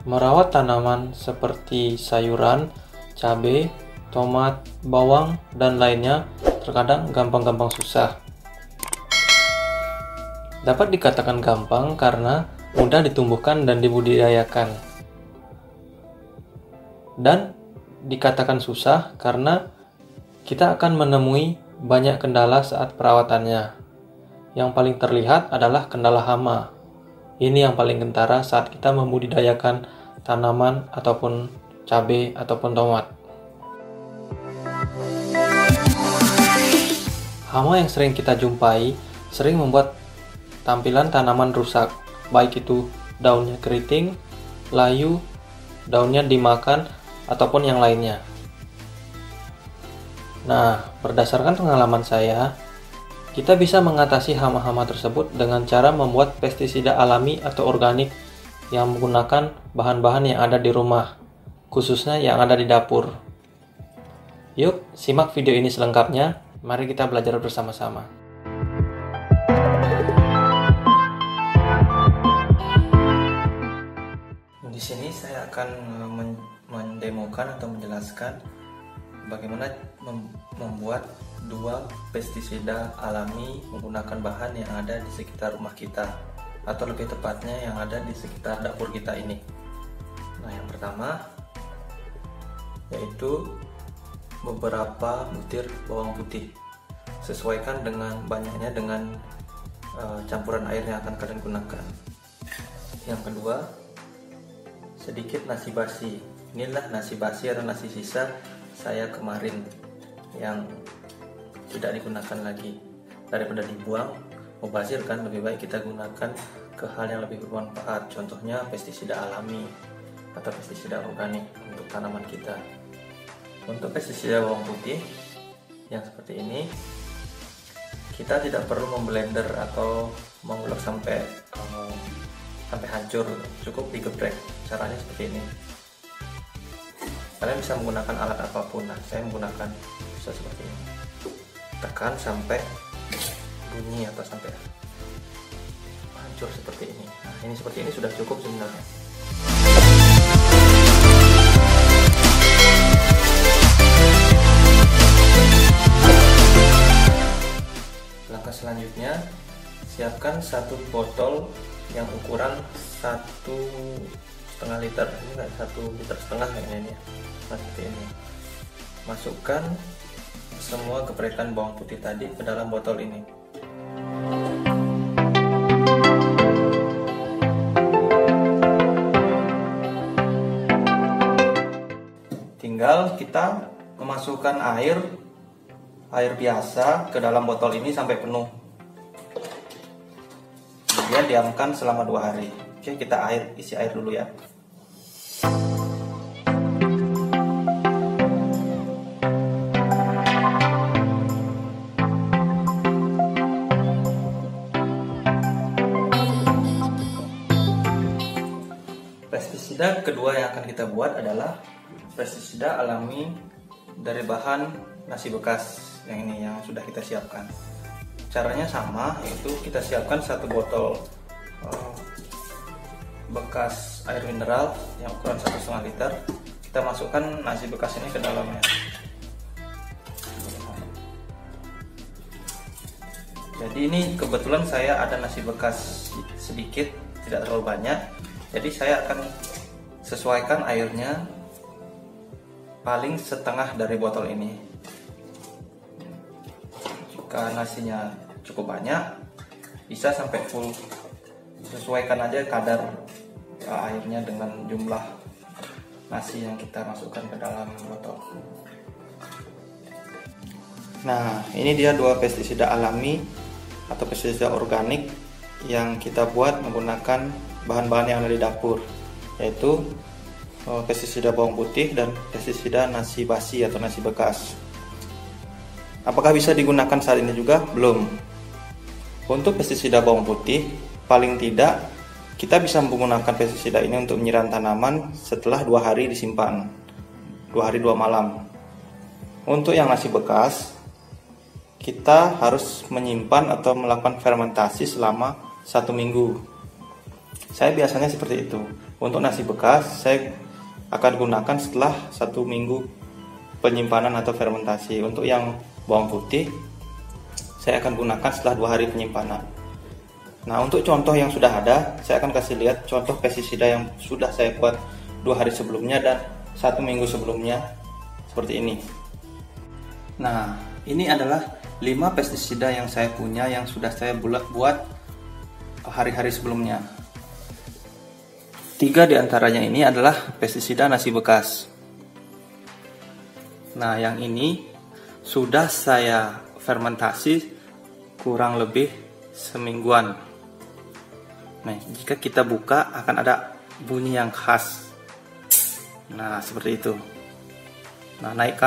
Merawat tanaman seperti sayuran, cabai, tomat, bawang, dan lainnya terkadang gampang-gampang susah. Dapat dikatakan gampang karena mudah ditumbuhkan dan dibudidayakan. Dan dikatakan susah karena kita akan menemui banyak kendala saat perawatannya. Yang paling terlihat adalah kendala hama. Ini yang paling kentara saat kita membudidayakan tanaman ataupun cabai ataupun tomat. Hama yang sering kita jumpai sering membuat tampilan tanaman rusak, baik itu daunnya keriting, layu, daunnya dimakan, ataupun yang lainnya. Nah, berdasarkan pengalaman saya, kita bisa mengatasi hama-hama tersebut dengan cara membuat pestisida alami atau organik yang menggunakan bahan-bahan yang ada di rumah, khususnya yang ada di dapur. Yuk, simak video ini selengkapnya. Mari kita belajar bersama-sama. Di sini saya akan mendemokan atau menjelaskan bagaimana membuat dua pestisida alami menggunakan bahan yang ada di sekitar rumah kita, atau lebih tepatnya yang ada di sekitar dapur kita ini. Nah, yang pertama yaitu beberapa butir bawang putih. Sesuaikan dengan banyaknya dengan campuran air yang akan kalian gunakan. Yang kedua, sedikit nasi basi. Inilah nasi basi atau nasi sisa saya kemarin yang tidak digunakan lagi. Daripada dibuang, mubazir kan, lebih baik kita gunakan ke hal yang lebih bermanfaat. Contohnya pestisida alami atau pestisida organik untuk tanaman kita. Untuk pestisida bawang putih yang seperti ini, kita tidak perlu memblender atau mengulek sampai hancur, cukup digeprek. Caranya seperti ini. Kalian bisa menggunakan alat apapun. Nah, saya menggunakan bisa seperti ini. Tekan sampai bunyi atau sampai hancur seperti ini. Nah, ini seperti ini sudah cukup sebenarnya. Langkah selanjutnya, siapkan satu botol yang ukuran 1,5 liter. Ini enggak 1,5 liter kayaknya ini. Nah, seperti ini. Masukkan semua geprekan bawang putih tadi ke dalam botol ini. Tinggal kita memasukkan air biasa ke dalam botol ini sampai penuh. Kemudian diamkan selama 2 hari. Oke, kita isi air dulu ya. Pestisida kedua yang akan kita buat adalah pestisida alami dari bahan nasi bekas yang ini yang sudah kita siapkan. Caranya sama, yaitu kita siapkan satu botol bekas air mineral yang ukuran 1,5 liter. Kita masukkan nasi bekas ini ke dalamnya. Jadi ini kebetulan saya ada nasi bekas sedikit, tidak terlalu banyak. Jadi saya akan sesuaikan airnya paling setengah dari botol ini. Jika nasinya cukup banyak, bisa sampai full. Sesuaikan aja kadar airnya dengan jumlah nasi yang kita masukkan ke dalam botol. Nah, ini dia dua pestisida alami atau pestisida organik yang kita buat menggunakan bahan-bahan yang ada di dapur, yaitu pestisida bawang putih dan pestisida nasi basi atau nasi bekas. Apakah bisa digunakan saat ini juga? Belum. Untuk pestisida bawang putih, paling tidak kita bisa menggunakan pestisida ini untuk menyiram tanaman setelah 2 hari disimpan, 2 hari 2 malam. Untuk yang nasi bekas, kita harus menyimpan atau melakukan fermentasi selama 1 minggu. Saya biasanya seperti itu. Untuk nasi bekas saya akan gunakan setelah 1 minggu penyimpanan atau fermentasi. Untuk yang bawang putih saya akan gunakan setelah 2 hari penyimpanan. Nah, untuk contoh yang sudah ada, saya akan kasih lihat contoh pestisida yang sudah saya buat 2 hari sebelumnya dan 1 minggu sebelumnya, seperti ini. Nah, ini adalah 5 pestisida yang saya punya yang sudah saya buat hari-hari sebelumnya. 3 diantaranya ini adalah pestisida nasi bekas. Nah, yang ini sudah saya fermentasi kurang lebih semingguan. Nah, jika kita buka akan ada bunyi yang khas. Nah, seperti itu. Nah, naik.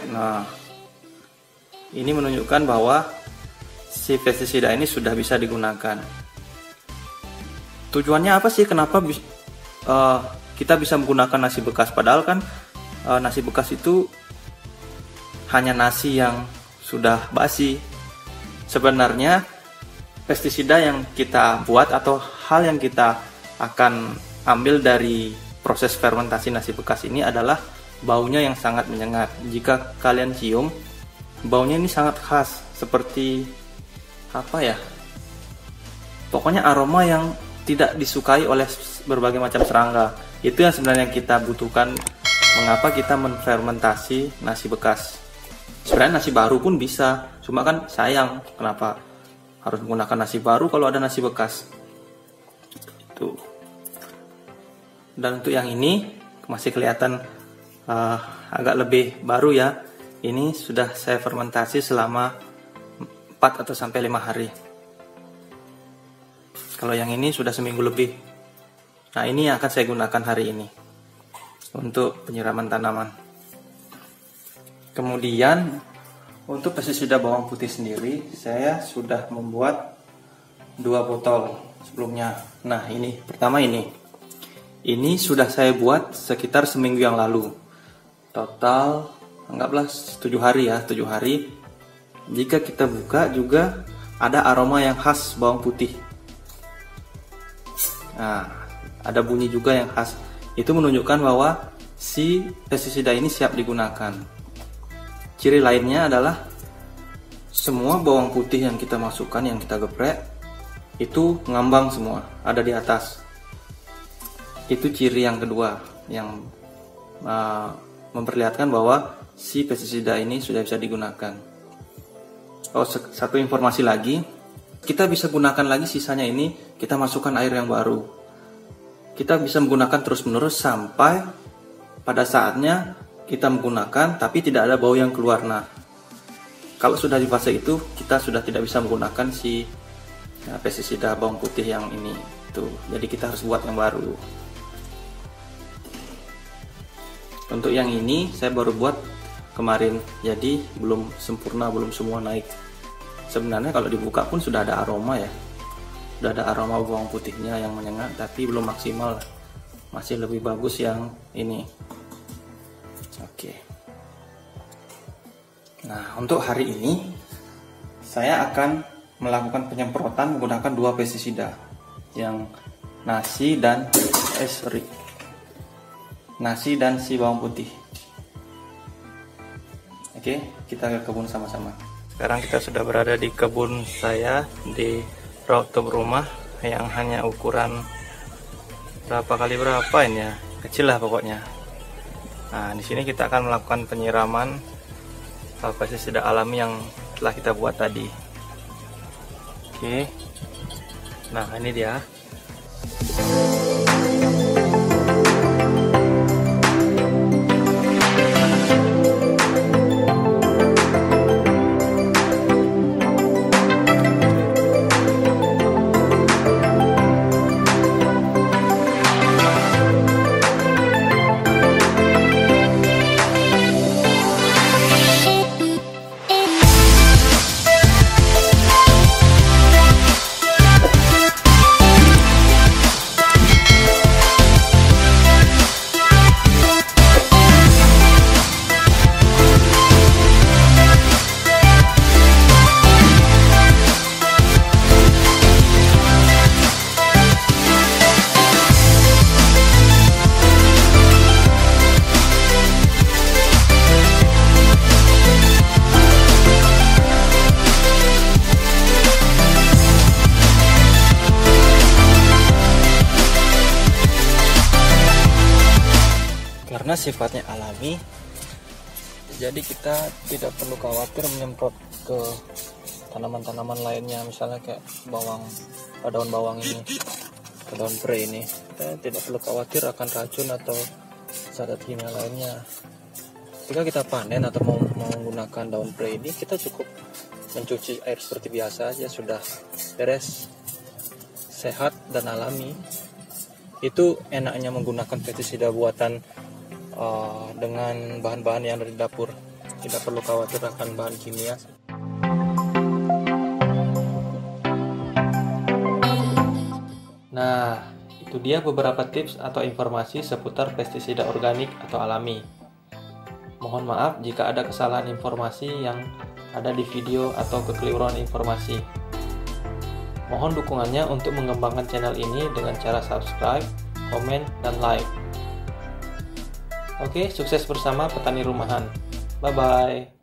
Nah, ini menunjukkan bahwa si pestisida ini sudah bisa digunakan. Tujuannya apa sih? Kenapa kita bisa menggunakan nasi bekas? Padahal kan nasi bekas itu hanya nasi yang sudah basi. Sebenarnya pestisida yang kita buat atau hal yang kita akan ambil dari proses fermentasi nasi bekas ini adalah baunya yang sangat menyengat. Jika kalian cium, baunya ini sangat khas, seperti apa ya? Pokoknya aroma yang tidak disukai oleh berbagai macam serangga. Itu yang sebenarnya kita butuhkan. Mengapa kita menfermentasi nasi bekas? Sebenarnya nasi baru pun bisa, cuma kan sayang, kenapa harus menggunakan nasi baru kalau ada nasi bekas? Itu. Dan untuk yang ini masih kelihatan agak lebih baru ya. Ini sudah saya fermentasi selama 4 atau sampai 5 hari. Kalau yang ini sudah seminggu lebih. Nah, ini yang akan saya gunakan hari ini untuk penyiraman tanaman. Kemudian untuk pestisida bawang putih sendiri, saya sudah membuat 2 botol sebelumnya. Nah, ini pertama ini sudah saya buat sekitar seminggu yang lalu. Total anggaplah 7 hari ya, 7 hari. Jika kita buka juga ada aroma yang khas bawang putih. Nah, ada bunyi juga yang khas. Itu menunjukkan bahwa si pestisida ini siap digunakan. Ciri lainnya adalah semua bawang putih yang kita masukkan, yang kita geprek, itu ngambang semua, ada di atas. Itu ciri yang kedua yang memperlihatkan bahwa si pestisida ini sudah bisa digunakan. Oh, satu informasi lagi, kita bisa gunakan lagi sisanya ini, kita masukkan air yang baru. Kita bisa menggunakan terus-menerus sampai pada saatnya kita menggunakan tapi tidak ada bau yang keluar. Nah, kalau sudah di fase itu, kita sudah tidak bisa menggunakan si pestisida bawang putih yang ini. Tuh, jadi kita harus buat yang baru. Untuk yang ini saya baru buat kemarin, jadi belum sempurna, belum semua naik. Sebenarnya kalau dibuka pun sudah ada aroma ya, sudah ada aroma bawang putihnya yang menyengat, tapi belum maksimal, masih lebih bagus yang ini. Oke. Nah, untuk hari ini saya akan melakukan penyemprotan menggunakan 2 pestisida, yang nasi dan nasi dan si bawang putih. Oke, kita ke kebun sama-sama. Sekarang kita sudah berada di kebun saya di rooftop rumah yang hanya ukuran berapa kali berapa ini ya, kecil lah pokoknya. Nah, di sini kita akan melakukan penyiraman pestisida alami yang telah kita buat tadi. Oke. Nah, ini dia. karena sifatnya alami. Jadi kita tidak perlu khawatir menyemprot ke tanaman-tanaman lainnya, misalnya kayak daun bawang ini, ke daun pre ini. Kita tidak perlu khawatir akan racun atau zat kimia lainnya. Ketika kita panen atau mau menggunakan daun pre ini, kita cukup mencuci air seperti biasa aja, sudah beres, sehat dan alami. Itu enaknya menggunakan pestisida buatan dengan bahan-bahan yang dari dapur, tidak perlu khawatir akan bahan kimia. Nah, itu dia beberapa tips atau informasi seputar pestisida organik atau alami. Mohon maaf jika ada kesalahan informasi yang ada di video atau kekeliruan informasi. Mohon dukungannya untuk mengembangkan channel ini dengan cara subscribe, komen, dan like. Oke, sukses bersama petani rumahan. Bye-bye.